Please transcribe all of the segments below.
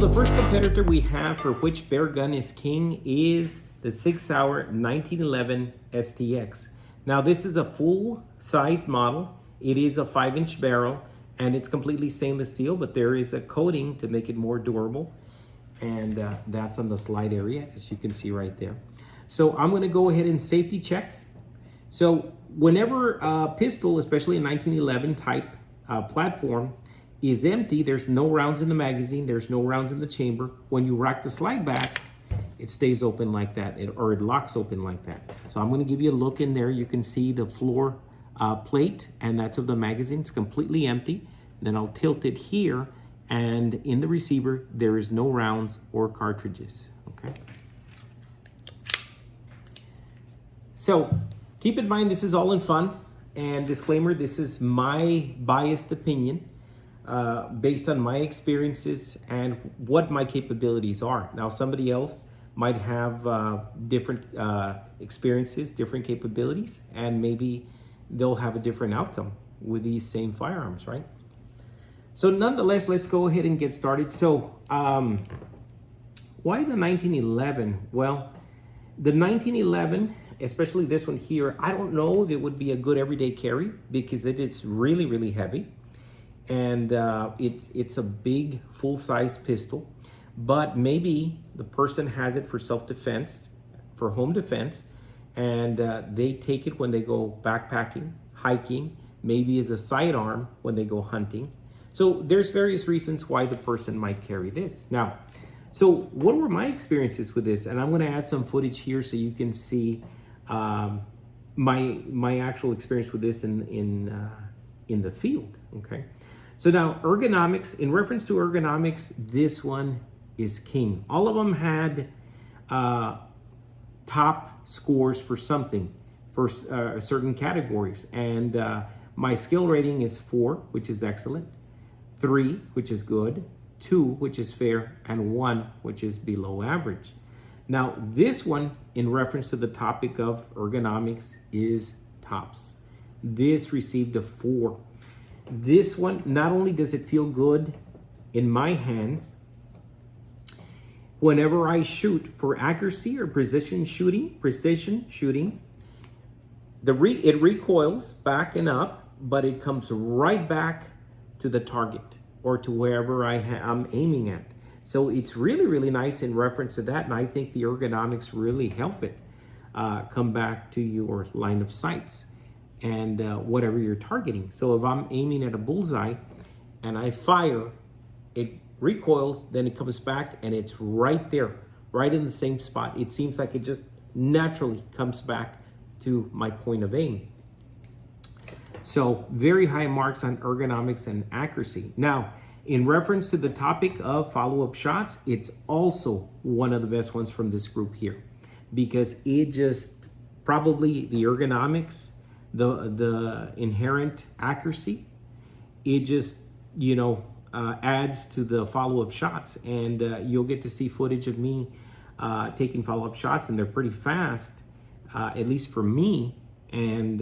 the first competitor we have for which bear gun is king is the Sig Sauer 1911 STX. Now this is a full-size model. It is a 5-inch barrel and it's completely stainless steel, but there is a coating to make it more durable. And that's on the slide area, as you can see right there. So I'm gonna go ahead and safety check. So whenever a pistol, especially a 1911 type platform, is empty, there's no rounds in the magazine, there's no rounds in the chamber. When you rack the slide back, it stays open like that, or it locks open like that. So I'm gonna give you a look in there. You can see the floor plate, and that's of the magazine. It's completely empty. Then I'll tilt it here, and in the receiver, there is no rounds or cartridges, okay? So keep in mind, this is all in fun, and disclaimer, this is my biased opinion based on my experiences and what my capabilities are. Now, somebody else might have different experiences, different capabilities, and maybe they'll have a different outcome with these same firearms, right? So nonetheless, let's go ahead and get started. So why the 1911? Well, the 1911, especially this one here, I don't know if it would be a good everyday carry because it is really, really heavy. And it's a big full-size pistol, but maybe the person has it for self-defense, for home defense, and they take it when they go backpacking, hiking, maybe as a sidearm when they go hunting. So there's various reasons why the person might carry this. Now, so what were my experiences with this? And I'm gonna add some footage here so you can see my actual experience with this in the field, okay? So now ergonomics, in reference to ergonomics, this one is king. All of them had top scores for something, for certain categories. And my skill rating is 4, which is excellent, 3, which is good, 2, which is fair, and 1, which is below average. Now, this one, in reference to the topic of ergonomics, is tops. This received a 4. This one, not only does it feel good in my hands, whenever I shoot for accuracy or precision shooting, it recoils back and up, but it comes right back to the target or to wherever I'm aiming at. So it's really, really nice in reference to that, and I think the ergonomics really help it come back to your line of sights and whatever you're targeting. So if I'm aiming at a bullseye and I fire, it recoils, then it comes back and it's right there, right in the same spot. It seems like it just naturally comes back to my point of aim. So very high marks on ergonomics and accuracy. Now, in reference to the topic of follow-up shots, it's also one of the best ones from this group here because it just, probably the ergonomics, the inherent accuracy, it just, adds to the follow-up shots. And you'll get to see footage of me taking follow-up shots, and they're pretty fast, at least for me. And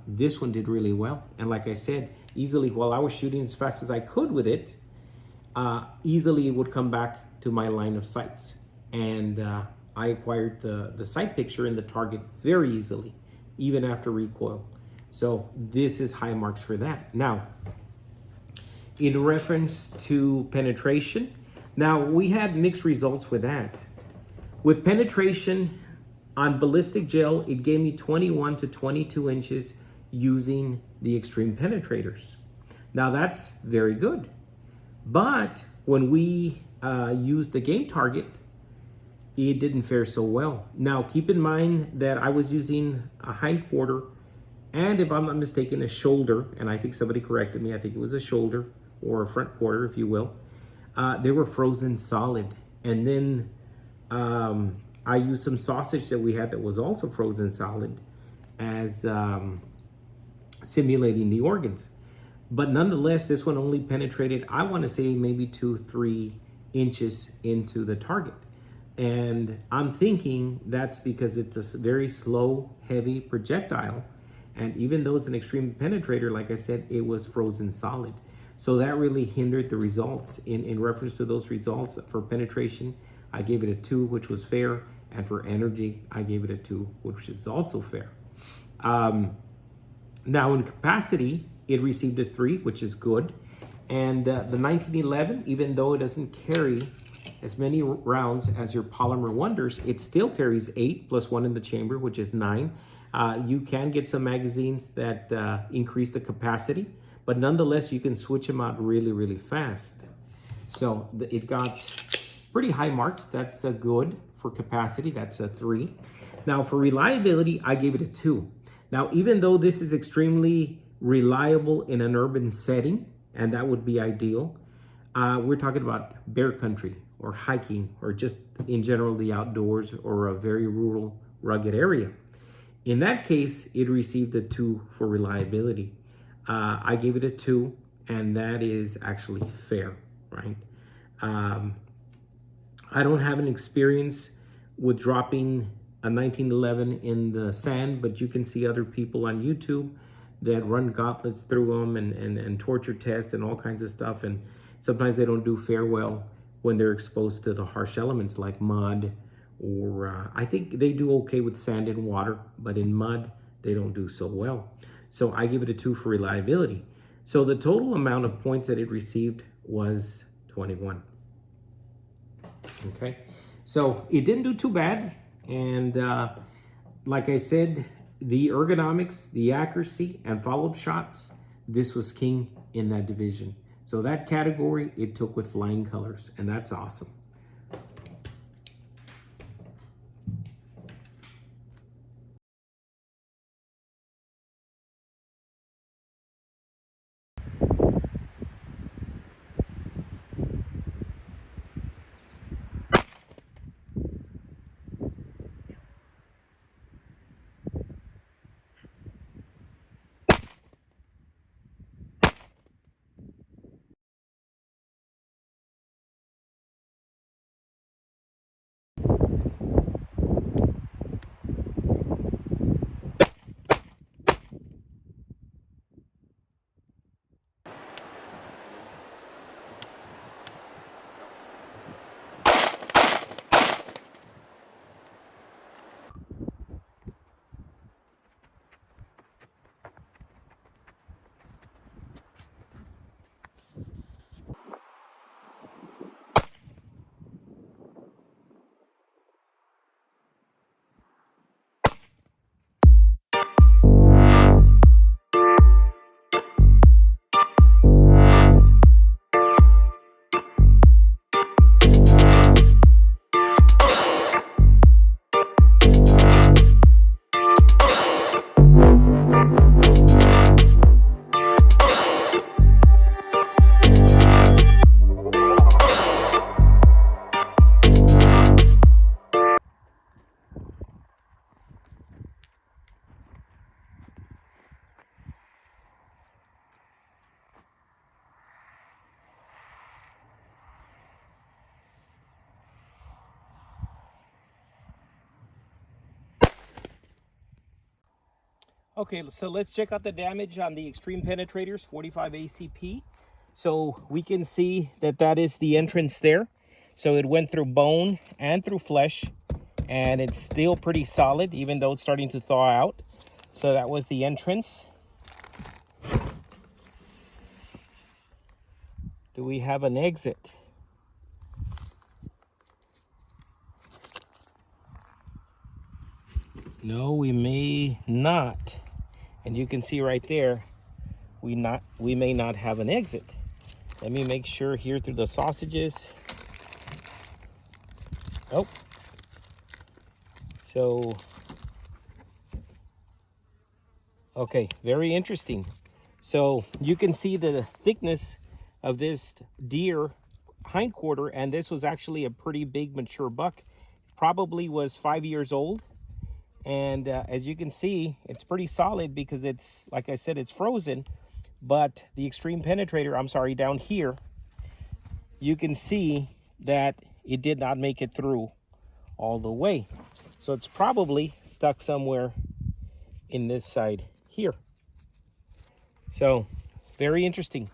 this one did really well. And like I said, easily, while I was shooting as fast as I could with it, easily it would come back to my line of sights. And I acquired the sight picture in the target very easily, even after recoil. So this is high marks for that. Now, in reference to penetration, now we had mixed results with that. With penetration on ballistic gel, it gave me 21 to 22 inches using the extreme penetrators. Now that's very good. But when we used the game target, it didn't fare so well. Now keep in mind that I was using a hind quarter, and if I'm not mistaken, a shoulder, and I think somebody corrected me, I think it was a shoulder or a front quarter, if you will. They were frozen solid. And then I used some sausage that we had that was also frozen solid as simulating the organs. But nonetheless, this one only penetrated, I want to say maybe 2-3 inches into the target. And I'm thinking that's because it's a very slow, heavy projectile. And even though it's an extreme penetrator, like I said, it was frozen solid. So that really hindered the results. In reference to those results, for penetration, I gave it a 2, which was fair. And for energy, I gave it a 2, which is also fair. Now in capacity, it received a 3, which is good. And the 1911, even though it doesn't carry as many rounds as your Polymer Wonders, it still carries 8 plus 1 in the chamber, which is 9. You can get some magazines that increase the capacity, but nonetheless, you can switch them out really, really fast. So it got pretty high marks. That's a good for capacity. That's a 3. Now for reliability, I gave it a 2. Now, even though this is extremely reliable in an urban setting, and that would be ideal, we're talking about bear country or hiking or just in general the outdoors or a very rural, rugged area. In that case, it received a 2 for reliability. I gave it a 2, and that is actually fair, right? I don't have an experience with dropping a 1911 in the sand, but you can see other people on YouTube that run gauntlets through them and torture tests and all kinds of stuff. And sometimes they don't do fair well when they're exposed to the harsh elements like mud, or I think they do okay with sand and water, but in mud, they don't do so well. So I give it a 2 for reliability. So the total amount of points that it received was 21. Okay, so it didn't do too bad. And like I said, the ergonomics, the accuracy, and follow-up shots, this was king in that division. So that category, it took with flying colors, and that's awesome. Okay, so let's check out the damage on the Extreme Penetrators 45 ACP. So we can see that that is the entrance there. So it went through bone and through flesh, and it's still pretty solid, even though it's starting to thaw out. So that was the entrance. Do we have an exit? No, we may not. And you can see right there, we may not have an exit. Let me make sure here through the sausages. Oh. So, okay, very interesting. So you can see the thickness of this deer hindquarter, and this was actually a pretty big mature buck. Probably was 5 years old. And as you can see, it's pretty solid because it's, like I said, it's frozen. But the Extreme Penetrator, I'm sorry, down here, you can see that it did not make it through all the way. So it's probably stuck somewhere in this side here. So very interesting.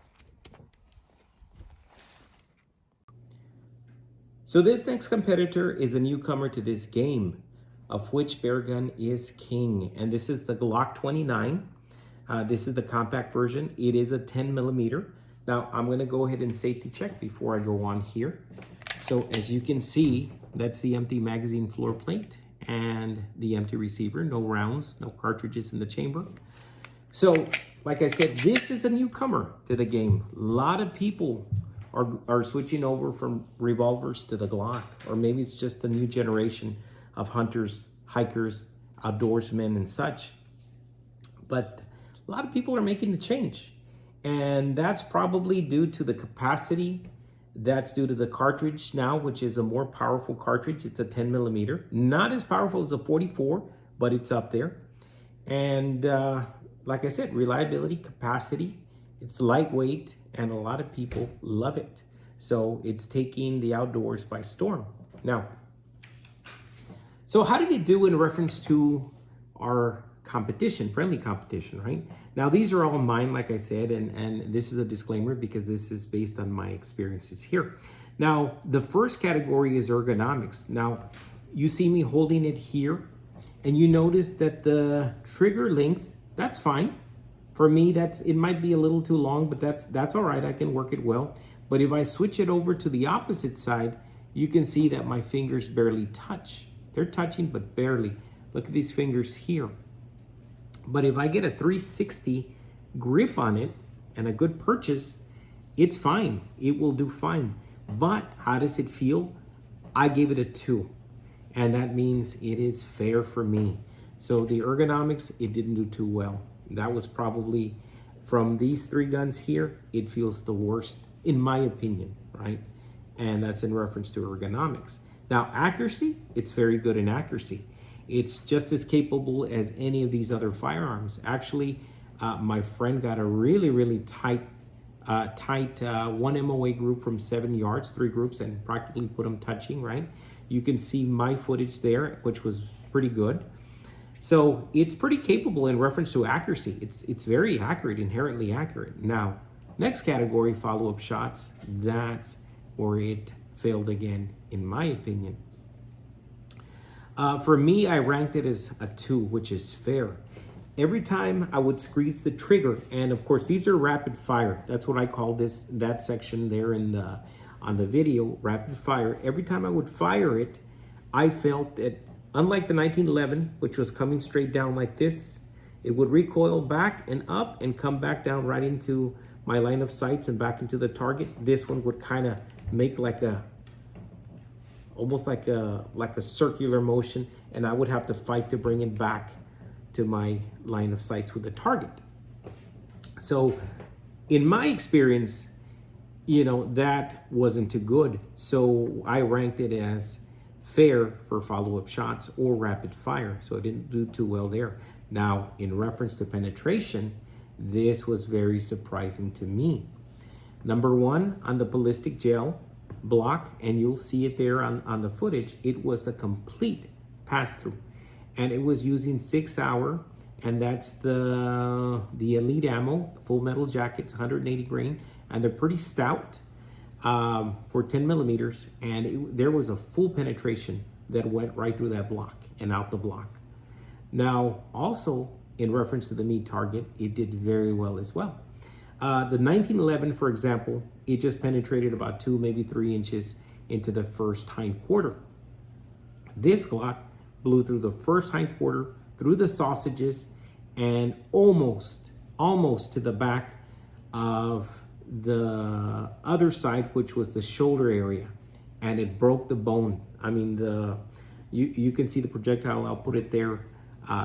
So this next competitor is a newcomer to this game, of which bear gun is king. And this is the Glock 29. This is the compact version. It is a 10 millimeter. Now I'm gonna go ahead and safety check before I go on here. So as you can see, that's the empty magazine floor plate and the empty receiver, no rounds, no cartridges in the chamber. So like I said, this is a newcomer to the game. A lot of people are switching over from revolvers to the Glock, or maybe it's just a new generation of hunters, hikers, outdoorsmen and such. But a lot of people are making the change. And that's probably due to the capacity. That's due to the cartridge now, which is a more powerful cartridge. It's a 10 millimeter. Not as powerful as a 44, but it's up there. And like I said, reliability, capacity, it's lightweight, and a lot of people love it. So it's taking the outdoors by storm. Now, so how did it do in reference to our competition, friendly competition, right? Now, these are all mine, like I said, and this is a disclaimer because this is based on my experiences here. Now, the first category is ergonomics. Now, you see me holding it here, and you notice that the trigger length, that's fine. For me, it might be a little too long, but that's all right. I can work it well. But if I switch it over to the opposite side, you can see that my fingers barely touch. They're touching, but barely. Look at these fingers here. But if I get a 360 grip on it and a good purchase, it's fine. It will do fine. But how does it feel? I gave it a 2. And that means it is fair for me. So the ergonomics, it didn't do too well. That was probably, from these 3 guns here, it feels the worst, in my opinion, right? And that's in reference to ergonomics. Now, accuracy, it's very good in accuracy. It's just as capable as any of these other firearms. Actually, my friend got a really, really tight 1 MOA group from 7 yards, 3 groups, and practically put them touching, right? You can see my footage there, which was pretty good. So it's pretty capable in reference to accuracy. It's very accurate, inherently accurate. Now, next category, follow-up shots, that's where it failed again, in my opinion. For me, I ranked it as a 2, which is fair. Every time I would squeeze the trigger, and of course, these are rapid fire. That's what I call that section there on the video, rapid fire. Every time I would fire it, I felt that, unlike the 1911, which was coming straight down like this, it would recoil back and up and come back down right into my line of sights and back into the target. This one would kind of make almost like a circular motion, and I would have to fight to bring it back to my line of sights with the target. So in my experience, that wasn't too good. So I ranked it as fair for follow-up shots or rapid fire. So it didn't do too well there. Now, in reference to penetration, this was very surprising to me. Number 1, on the ballistic gel block, and you'll see it there on the footage, it was a complete pass-through. And it was using Sig Sauer, and that's the elite ammo, full metal jackets, 180 grain, and they're pretty stout for 10 millimeters, and there was a full penetration that went right through that block and out the block. Now, also in reference to the meat target, it did very well as well. The 1911, for example, it just penetrated about 2, maybe 3 inches into the first hind quarter. This Glock blew through the first hind quarter, through the sausages, and almost to the back of the other side, which was the shoulder area, and it broke the bone. I mean, you can see the projectile. I'll put it there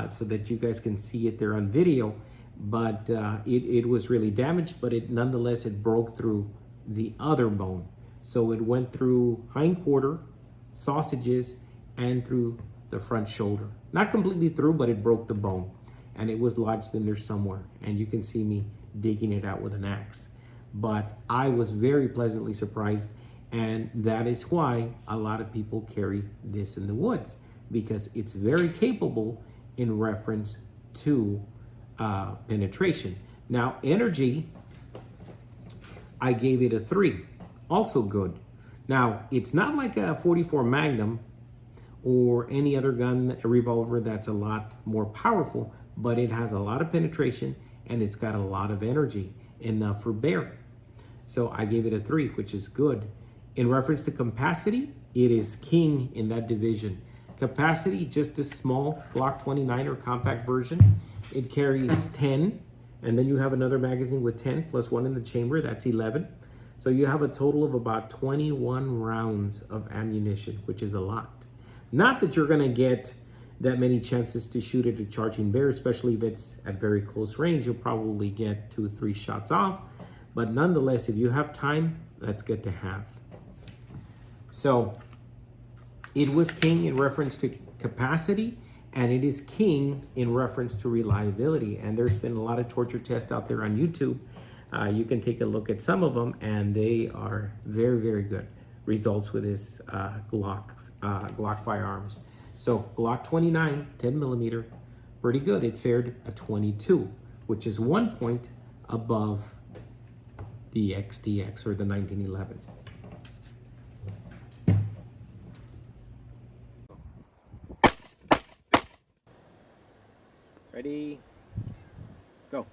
so that you guys can see it there on video. But it was really damaged, but nonetheless, it broke through the other bone. So it went through hind quarter, sausages, and through the front shoulder. Not completely through, but it broke the bone. And it was lodged in there somewhere. And you can see me digging it out with an axe. But I was very pleasantly surprised. And that is why a lot of people carry this in the woods, because it's very capable in reference to penetration. Now, energy, I gave it a 3, also good. Now, it's not like a 44 Magnum or any other gun, a revolver that's a lot more powerful, but it has a lot of penetration and it's got a lot of energy, enough for bear. So I gave it a 3, which is good. In reference to capacity, it is king in that division. Capacity, just this small Glock 29 or compact version, it carries 10, and then you have another magazine with 10 plus one in the chamber, that's 11. So you have a total of about 21 rounds of ammunition, which is a lot. Not that you're gonna get that many chances to shoot at a charging bear, especially if it's at very close range. You'll probably get 2 or 3 shots off, but nonetheless, if you have time, that's good to have. So it was king in reference to capacity, and it is king in reference to reliability. And there's been a lot of torture tests out there on YouTube. You can take a look at some of them, and they are very, very good results with this Glock firearms. So Glock 29, 10 millimeter, pretty good. It fared a 22, which is 1 point above the XTX or the 1911. Ready, go.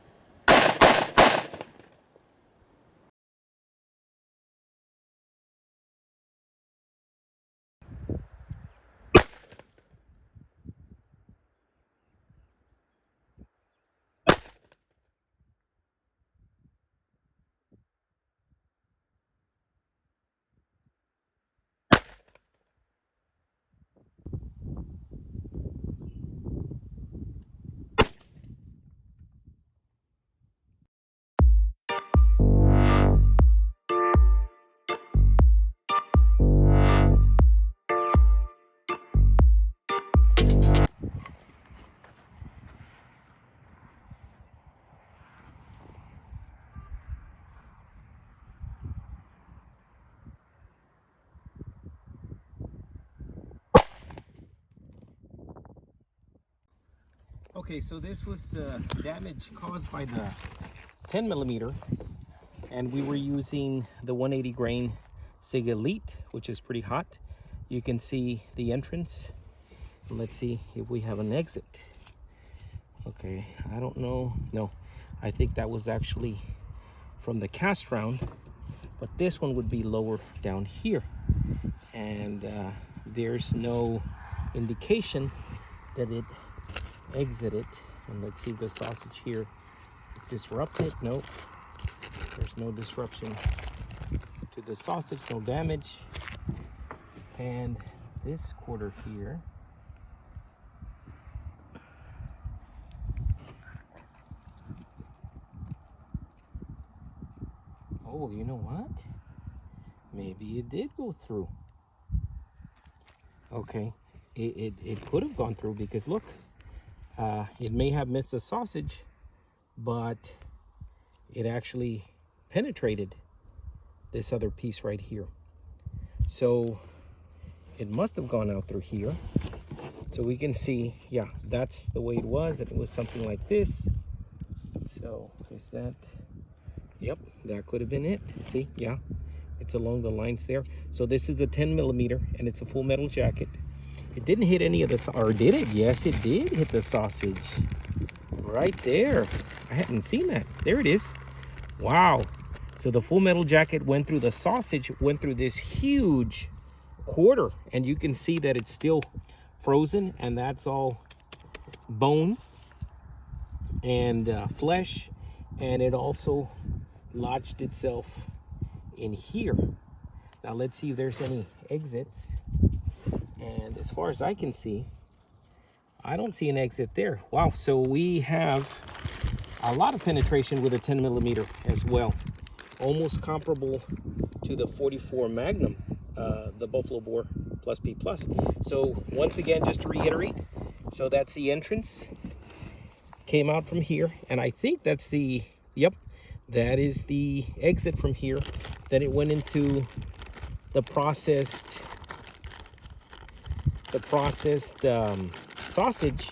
Okay, so this was the damage caused by the 10 millimeter, and we were using the 180 grain Sig Elite, which is pretty hot. You can see the entrance. Let's see if we have an exit. Okay, I don't know. No, I think that was actually from the cast round, but this one would be lower down here. And there's no indication that it exited. And let's see if the sausage here is disrupted. Nope, there's no disruption to the sausage, no damage. And this quarter here, oh, you know what? Maybe it did go through. Okay, it could have gone through, because look, it may have missed the sausage, but it actually penetrated this other piece right here. So it must have gone out through here. So we can see, yeah, that's the way it was. And it was something like this. So is that, yep, that could have been it. See, yeah, it's along the lines there. So this is a 10 millimeter, and it's a full metal jacket. It didn't hit any of the, or did it? Yes, it did hit the sausage. Right there. I hadn't seen that. There it is. Wow. So the full metal jacket went through the sausage, went through this huge quarter, and you can see that it's still frozen, and that's all bone and flesh, and it also lodged itself in here. Now let's see if there's any exits. And as far as I can see, I don't see an exit there. Wow, so we have a lot of penetration with a 10 millimeter as well. Almost comparable to the 44 Magnum, the Buffalo Bore Plus P Plus. So once again, just to reiterate, so that's the entrance. Came out from here, and I think that's the, yep, that is the exit from here. Then it went into the processed sausage,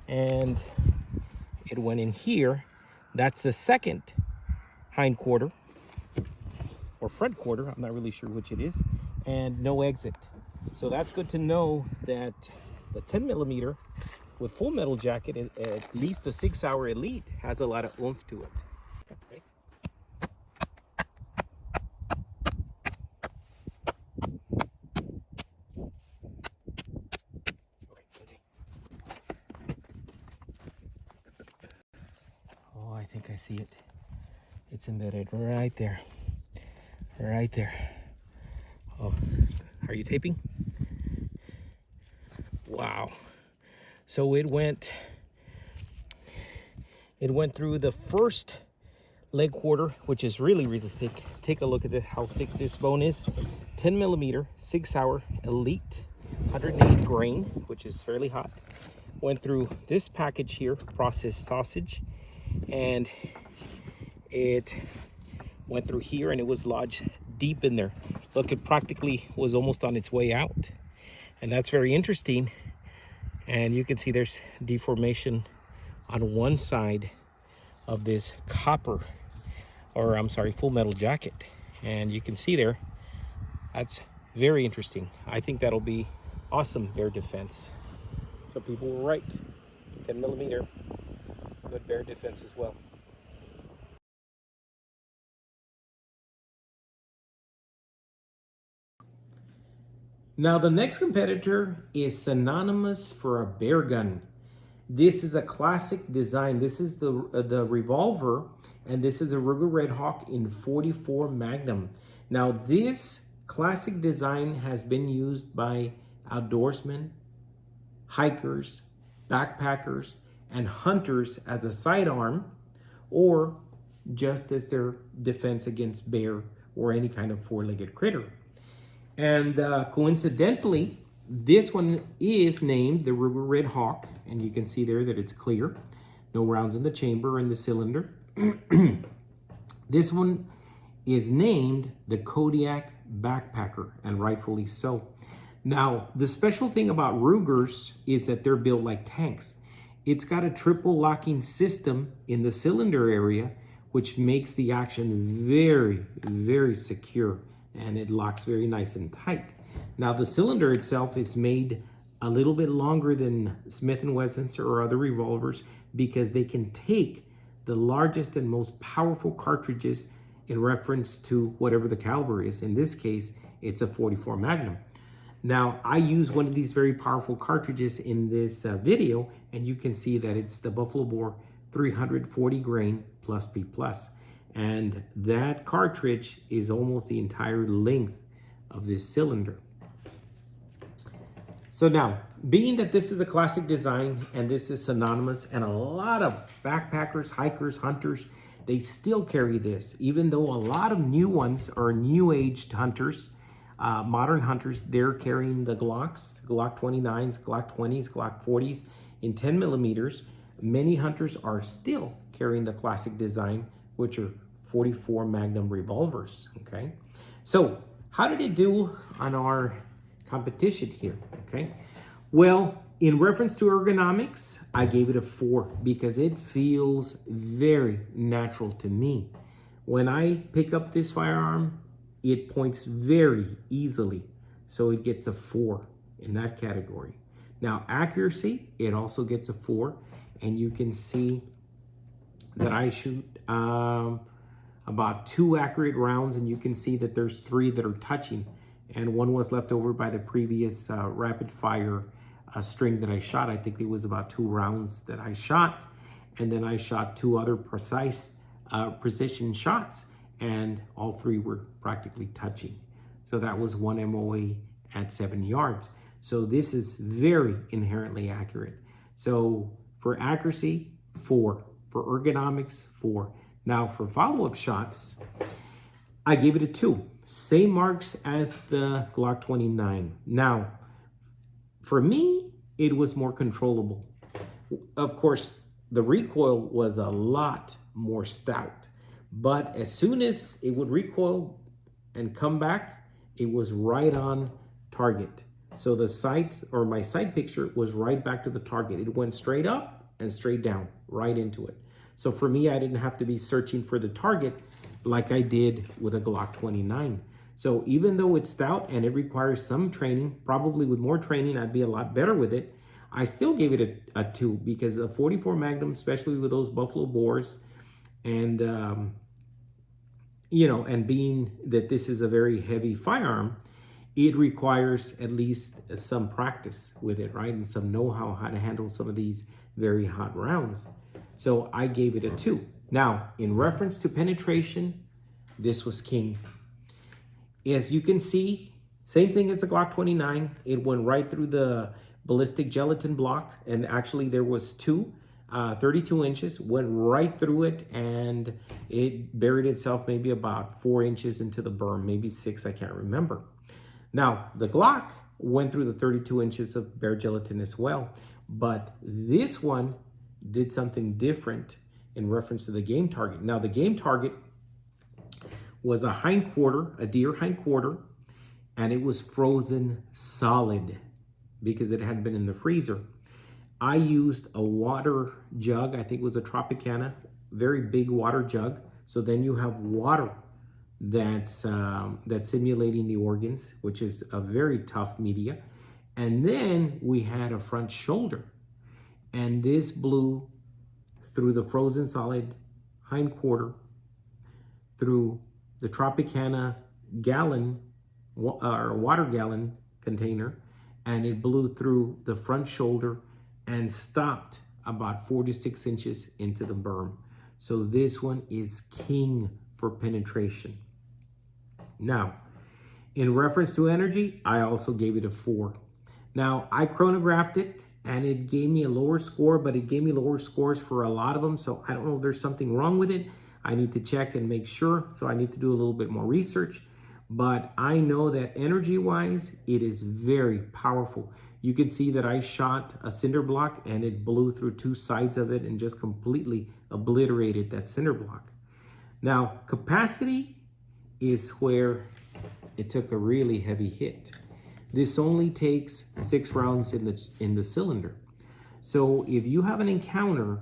and it went in here. That's the second hind quarter. or front quarter, I'm not really sure which it is, and no exit. So that's good to know that the 10mm with full metal jacket, at least the Sig Sauer Elite, has a lot of oomph to it. Okay. Oh, I think I see it. It's embedded right there. Right there. Oh, are you taping? Wow. So it went through the first leg quarter, which is really, really thick. Take a look at how thick this bone is. 10mm Sig Sauer Elite, 108 grain, which is fairly hot. Went through this package here, processed sausage, and it went through here, and it was lodged deep in there. Look, it practically was almost on its way out, and that's very interesting. And you can see there's deformation on one side of this copper, or I'm sorry, full metal jacket, and you can see there, that's very interesting. I think that'll be awesome bear defense. So people were right, 10mm, good bear defense as well. Now the next competitor is synonymous for a bear gun. This is a classic design. This is the revolver, and this is a Ruger Redhawk in 44 Magnum. Now this classic design has been used by outdoorsmen, hikers, backpackers, and hunters as a sidearm, or just as their defense against bear or any kind of four-legged critter. And coincidentally, this one is named the Ruger Redhawk, and you can see there that it's clear. No rounds in the chamber and the cylinder. This one is named the Kodiak Backpacker, and rightfully so. Now, the special thing about Rugers is that they're built like tanks. It's got a triple locking system in the cylinder area, which makes the action very, very secure, and it locks very nice and tight. Now, the cylinder itself is made a little bit longer than Smith & Wesson's or other revolvers because they can take the largest and most powerful cartridges in reference to whatever the caliber is. In this case, it's a 44 Magnum. Now, I use one of these very powerful cartridges in this video, and you can see that it's the Buffalo Bore 340 grain plus P+. And that cartridge is almost the entire length of this cylinder. So now, being that this is a classic design and this is synonymous, and a lot of backpackers, hikers, hunters, they still carry this, even though a lot of new ones are new-aged hunters, modern hunters, they're carrying the Glocks, Glock 29s, Glock 20s, Glock 40s in 10mm. Many hunters are still carrying the classic design, which are 44 Magnum revolvers, okay? So how did it do on our competition here, okay? Well, in reference to ergonomics, I gave it a 4 because it feels very natural to me. When I pick up this firearm, it points very easily, so it gets a 4 in that category. Now, accuracy, it also gets a 4, and you can see that I shoot about 2 accurate rounds, and you can see that there's 3 that are touching, and 1 was left over by the previous rapid fire string that I shot. I think it was about 2 rounds that I shot, and then I shot 2 other precise precision shots, and all 3 were practically touching. So that was 1 MOA at 7 yards. So this is very inherently accurate. So for accuracy, 4. For ergonomics, 4. Now for follow-up shots, I gave it a 2. Same marks as the Glock 29. Now, for me, it was more controllable. Of course, the recoil was a lot more stout, but as soon as it would recoil and come back, it was right on target. So the sights, or my sight picture, was right back to the target. It went straight up and straight down, right into it. So for me, I didn't have to be searching for the target, like I did with a Glock 29. So even though it's stout and it requires some training, probably with more training, I'd be a lot better with it. I still gave it a 2 because a 44 Magnum, especially with those buffalo bores, and and being that this is a very heavy firearm, it requires at least some practice with it, right? And some know-how how to handle some of these very hot rounds. So I gave it a 2. Now, in reference to penetration, this was king. As you can see, same thing as the Glock 29. It went right through the ballistic gelatin block, and actually there was 32 inches, went right through it, and it buried itself maybe about 4 inches into the berm, maybe 6, I can't remember. Now, the Glock went through the 32 inches of bare gelatin as well, but this one did something different in reference to the game target. Now, the game target was a hind quarter, a deer hind quarter, and it was frozen solid because it had been in the freezer. I used a water jug, I think it was a Tropicana, very big water jug. So then you have water that's simulating the organs, which is a very tough media. And then we had a front shoulder, and this blew through the frozen solid hind quarter, through the Tropicana gallon or water gallon container, and it blew through the front shoulder and stopped about 4 to 6 inches into the berm. So this one is king for penetration. Now, in reference to energy, I also gave it a 4. Now, I chronographed it and it gave me a lower score, but it gave me lower scores for a lot of them. So I don't know if there's something wrong with it. I need to check and make sure. So I need to do a little bit more research. But I know that energy-wise, it is very powerful. You can see that I shot a cinder block and it blew through 2 sides of it and just completely obliterated that cinder block. Now, capacity is where it took a really heavy hit. This only takes 6 rounds in the cylinder. So if you have an encounter,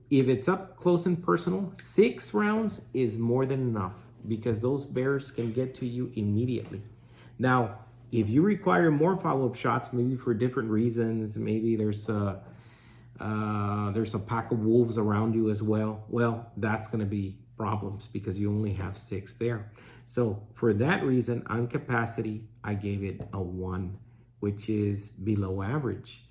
if it's up close and personal, 6 rounds is more than enough because those bears can get to you immediately. Now, if you require more follow-up shots, maybe for different reasons, maybe there's a pack of wolves around you as well, well, that's gonna be problems because you only have 6 there. So for that reason, on capacity, I gave it a 1, which is below average.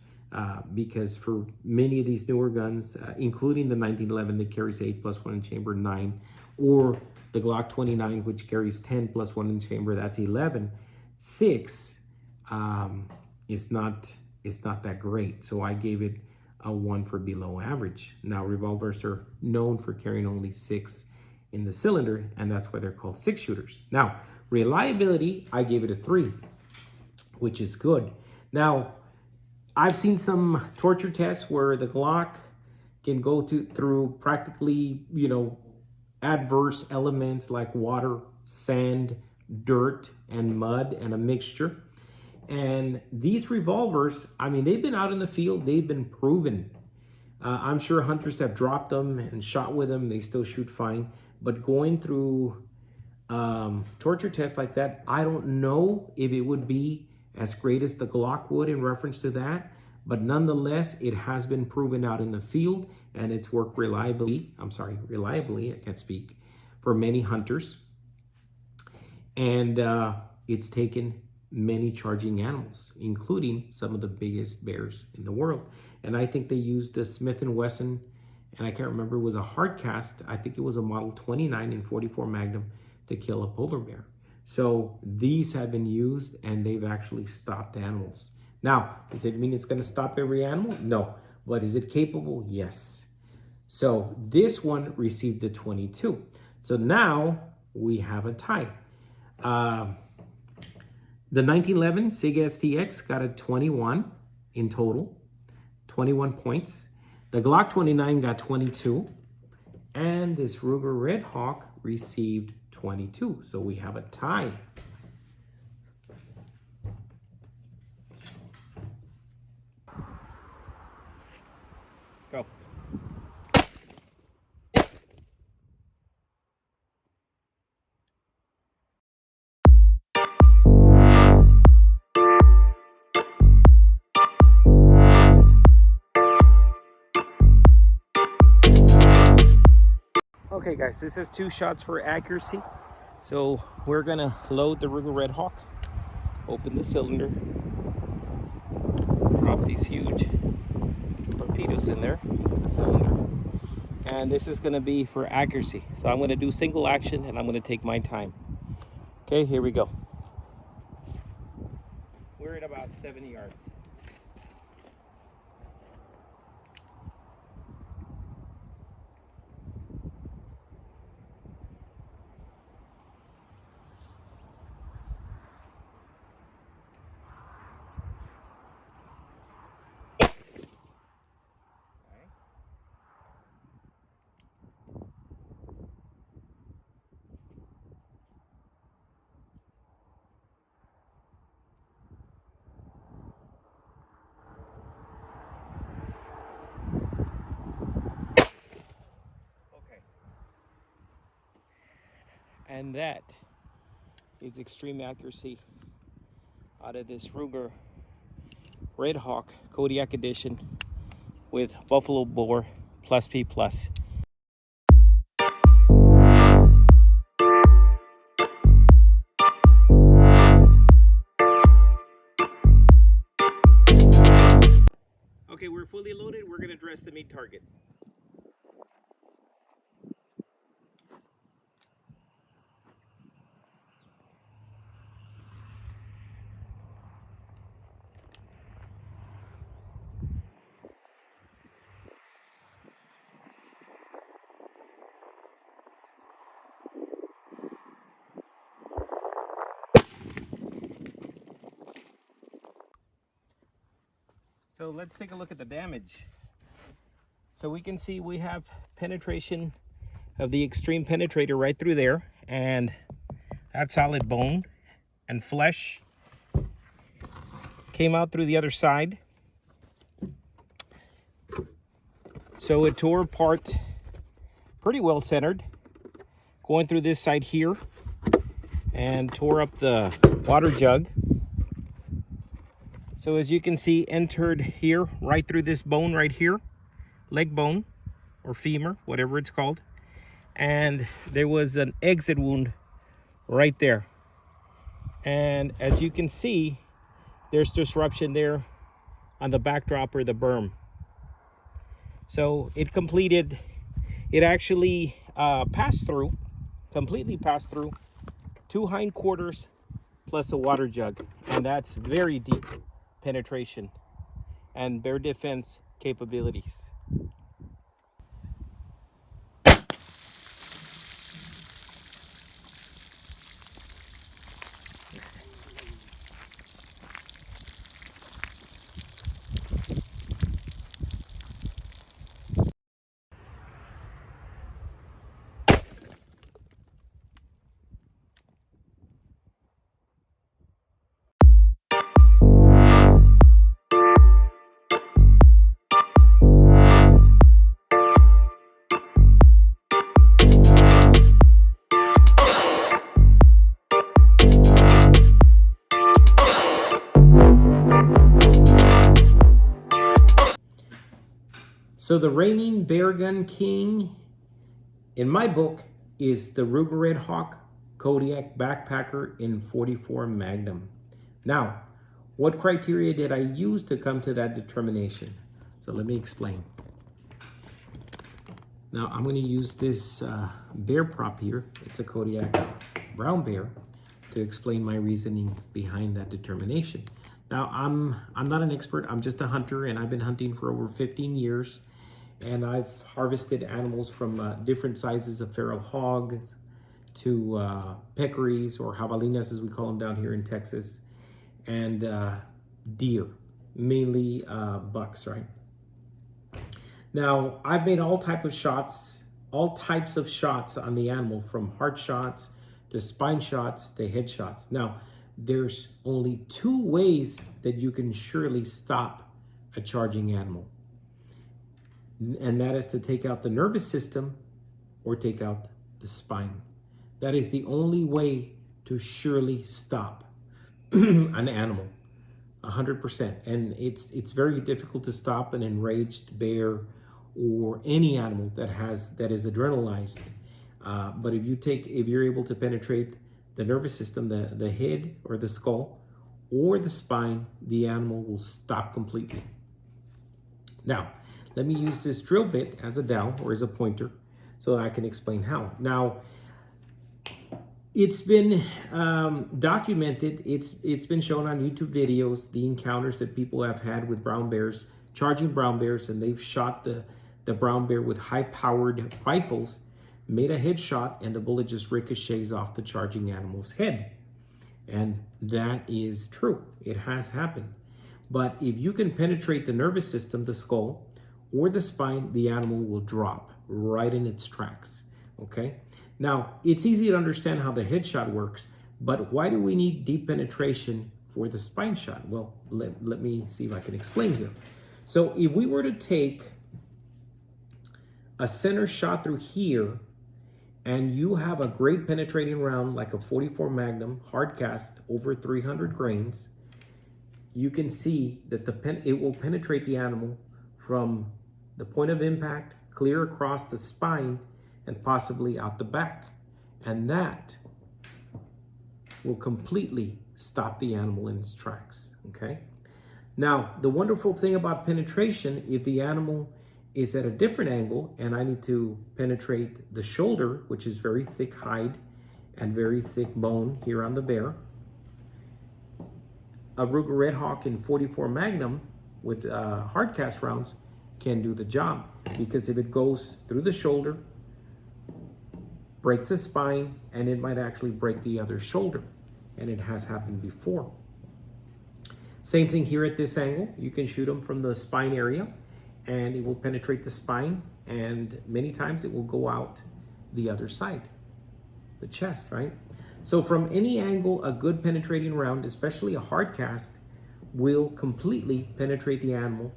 Because for many of these newer guns, including the 1911 that carries 8 plus 1 in chamber 9, or the Glock 29, which carries 10 plus 1 in chamber, that's 11. 6 is not that great. So I gave it a 1 for below average. Now revolvers are known for carrying only 6 in the cylinder, and that's why they're called 6 shooters. Now, reliability, I gave it a 3, which is good. Now, I've seen some torture tests where the Glock can go through practically, adverse elements like water, sand, dirt, and mud, and a mixture. And these revolvers, I mean, they've been out in the field, they've been proven. I'm sure hunters have dropped them and shot with them, they still shoot fine. But going through torture tests like that, I don't know if it would be as great as the Glock would in reference to that, but nonetheless, it has been proven out in the field and it's worked reliably, I can't speak, for many hunters. And it's taken many charging animals, including some of the biggest bears in the world. And I think they used the Smith & Wesson, and I can't remember, it was a hard cast, I think it was a model 29 in 44 Magnum to kill a polar bear. So these have been used and they've actually stopped animals. Now, does it mean it's going to stop every animal? No. But is it capable? Yes. So this one received a 22. So now we have a tie. The 1911 Sig STX got a 21 in total, 21 points. The Glock 29 got 22. And this Ruger Redhawk received 22. So we have a tie. Go. Okay guys, this is 2 shots for accuracy. So we're gonna load the Ruger Redhawk, open the cylinder, drop these huge torpedoes in there into the cylinder. And this is gonna be for accuracy. So I'm gonna do single action and I'm gonna take my time. Okay, here we go. We're at about 70 yards. And that is extreme accuracy out of this Ruger Redhawk Kodiak Edition with Buffalo Bore Plus P Plus. Okay, we're fully loaded. We're gonna dress the meat target. So let's take a look at the damage. So we can see we have penetration of the extreme penetrator right through there, and that solid bone and flesh came out through the other side. So it tore apart pretty well centered, going through this side here, and tore up the water jug. So as you can see, entered here, right through this bone right here, leg bone or femur, whatever it's called. And there was an exit wound right there. And as you can see, there's disruption there on the backdrop or the berm. So it completed, it actually completely passed through 2 hindquarters plus a water jug. And that's very deep penetration and bear defense capabilities. So the reigning bear gun king, in my book, is the Ruger Redhawk Kodiak Backpacker in 44 Magnum. Now, what criteria did I use to come to that determination? So let me explain. Now I'm going to use this bear prop here. It's a Kodiak brown bear to explain my reasoning behind that determination. Now I'm not an expert. I'm just a hunter, and I've been hunting for over 15 years. And I've harvested animals from different sizes of feral hogs to peccaries, or javalinas as we call them down here in Texas, and deer, mainly bucks, right? Now, I've made all types of shots on the animal, from heart shots to spine shots to head shots. Now, there's only 2 ways that you can surely stop a charging animal. And that is to take out the nervous system or take out the spine. That is the only way to surely stop an animal, 100%. And it's very difficult to stop an enraged bear or any animal that is adrenalized. But if you're able to penetrate the nervous system, the head or the skull or the spine, the animal will stop completely. Now, let me use this drill bit as a dowel or as a pointer so I can explain how. Now, it's been documented, it's been shown on YouTube videos, the encounters that people have had with brown bears, charging brown bears, and they've shot the brown bear with high-powered rifles, made a headshot, and the bullet just ricochets off the charging animal's head. And that is true. It has happened. But if you can penetrate the nervous system, the skull, or the spine, the animal will drop right in its tracks, okay? Now, it's easy to understand how the headshot works, but why do we need deep penetration for the spine shot? Well, let me see if I can explain here. So if we were to take a center shot through here, and you have a great penetrating round like a 44 Magnum hard cast over 300 grains, you can see that it will penetrate the animal from the point of impact, clear across the spine, and possibly out the back. And that will completely stop the animal in its tracks, okay? Now, the wonderful thing about penetration, if the animal is at a different angle and I need to penetrate the shoulder, which is very thick hide and very thick bone here on the bear, a Ruger Redhawk in 44 Magnum with hard cast rounds can do the job, because if it goes through the shoulder, breaks the spine, and it might actually break the other shoulder, and it has happened before. Same thing here at this angle. You can shoot them from the spine area and it will penetrate the spine, and many times it will go out the other side, the chest, right? So from any angle, a good penetrating round, especially a hard cast, will completely penetrate the animal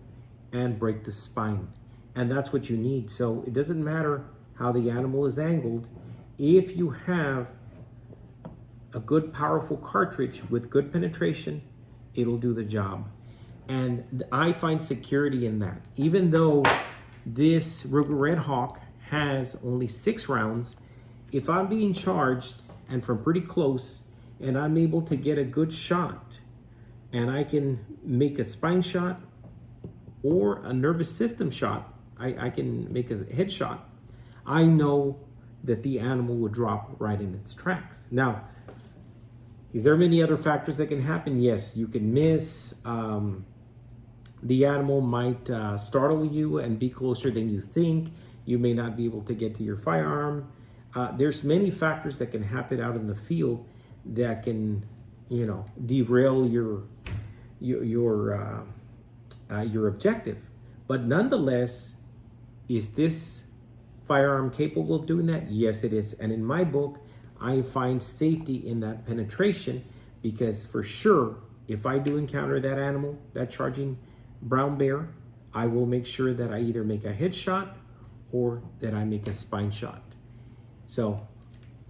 and break the spine. And that's what you need. So it doesn't matter how the animal is angled. If you have a good, powerful cartridge with good penetration, it'll do the job. And I find security in that. Even though this Ruger Redhawk has only 6 rounds, if I'm being charged and from pretty close, and I'm able to get a good shot, and I can make a spine shot or a nervous system shot, I can make a headshot, I know that the animal will drop right in its tracks. Now, is there many other factors that can happen? Yes, you can miss. The animal might startle you and be closer than you think. You may not be able to get to your firearm. There's many factors that can happen out in the field that can, derail your objective. But nonetheless, is this firearm capable of doing that? Yes, it is. And in my book, I find safety in that penetration, because for sure, if I do encounter that animal, that charging brown bear, I will make sure that I either make a headshot or that I make a spine shot. So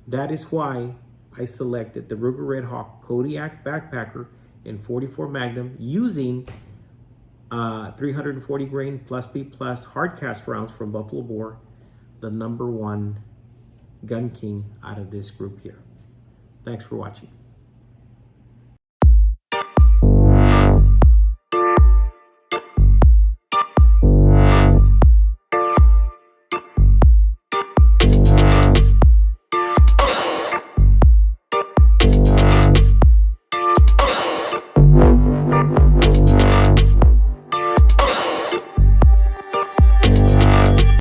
that is why I selected the Ruger Redhawk Kodiak Backpacker in 44 Magnum using 340 grain plus B plus hard cast rounds from Buffalo Bore, the #1 gun king out of this group here. Thanks for watching.